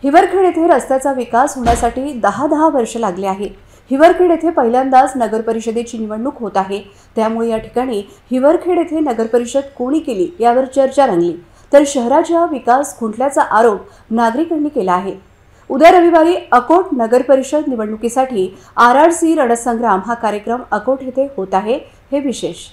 हिवरखेड येथे रस्त्याचा विकास होण्यासाठी 10 वर्ष लागले आहे। हिवरखेड येथे पहिल्यांदाच नगर परिषदेची निवडणूक होत आहे, त्यामुळे या ठिकाणी हिवरखेड येथे नगर परिषद कोणी केली यावर चर्चा रंगली, तर शहराचा विकास खुंटल्याचा आरोप नागरिकांनी केला आहे। उद्या रविवारी अकोट नगर परिषद निवडणुकीसाठी RRC रणसंग्राम हा कार्यक्रम अकोट येथे होत आहे। हे विशेष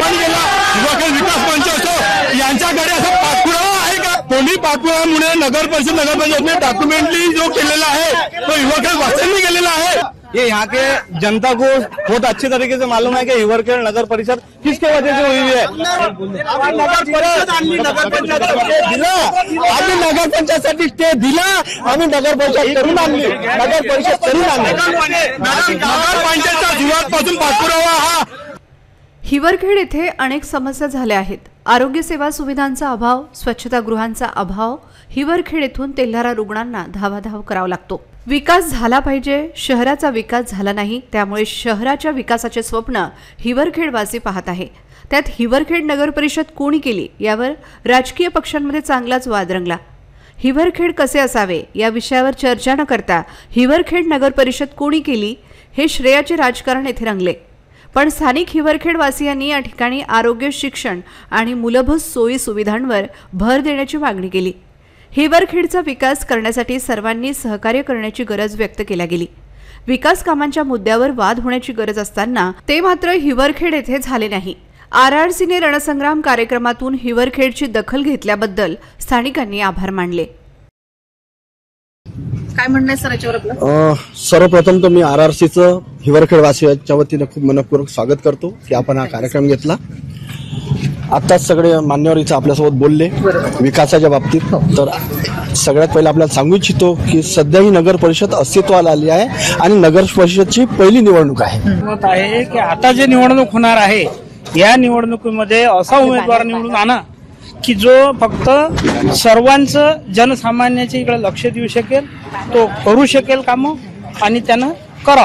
विकास मंच असो यांच्याकडे असा पाठपुरावा आहे का? कोणी पाठपुरावामुळे नगर परिषद ने डॉक्यूमेंटली जो केलेला है तो हिवरखेड वाचन में केलेला है। ये यहाँ के जनता को बहुत अच्छी तरीके से मालूम है कि हिवरखेड नगर परिषद किसके वजह से हुई है। आम्ही नगर पंचायतसाठी स्टे दिला, आम्ही नगर परिषद करून आणली, नगर परिषद करून आणली। नगर पंचायतच्या सुरुवातपासून पाठपुरावा हा। हिवरखेड येथे अनेक समस्या झाल्या आहेत। आरोग्य सेवा सुविधांचा अभाव, स्वच्छतागृहांचा अभाव, हिवरखेड येथून तेल्हारा रुग्णांना धावाधाव करावा लागतो। विकास झाला पाहिजे, शहराचा विकास झाला नाही, त्यामुळे शहराच्या विकासाचे स्वप्न हिवरखेडवासी पाहत आहे। त्यात हिवरखेड नगर परिषद कोणी केली यावर राजकीय पक्षांमध्ये चांगलाच वाद रंगला। हिवरखेड कसे असावे या विषयावर चर्चा न करता हिवरखेड नगर परिषद कोणी केली हे श्रेयाचे राजकारण येथे रंगले। पण स्थानिक हिवरखेड वासियांनी या ठिकाणी आरोग्य, शिक्षण आणि मूलभूत सोयी सुविधांवर भर देण्याची मागणी केली। हिवरखेडचा विकास करण्यासाठी सर्वांनी सहकार्य करण्याची गरज व्यक्त केली गेली। विकास कामांच्या मुद्द्यावर वाद होण्याची गरज असताना ते मात्र हिवरखेड येथे झाले नाही। RRCने रणसंग्राम कार्यक्रमातून हिवरखेडची दखल घेतल्याबद्दल स्थानिकांनी आभार मानले। काय म्हणणं आहे सर याच्यावर आपलं? सर्वप्रथम तर मी RRCचं हिवरखेड वासियांच्या वतीने खूप मनपूर्वक स्वागत करतो की आपण हा कार्यक्रम घेतला। आताच सगळे मान्यवर इथे आपल्यासोबत बोलले विकासाच्या बाबतीत। तर सगळ्यात पहिला आपल्याला सांगू इच्छितो की सध्या ही नगर परिषद अस्तित्वाला आली आहे आणि नगर परिषदची पहिली निवडणूक आहे। मत आहे की आता जे निवडणूक होणार आहे या निवडणुकीमध्ये असा उमेदवार निवडून आणा की जो फक्त सर्वांचं जनसामान्याच्या इकडे लक्ष देऊ शकेल, तो करू शकेल कामं आणि त्यानं करावं।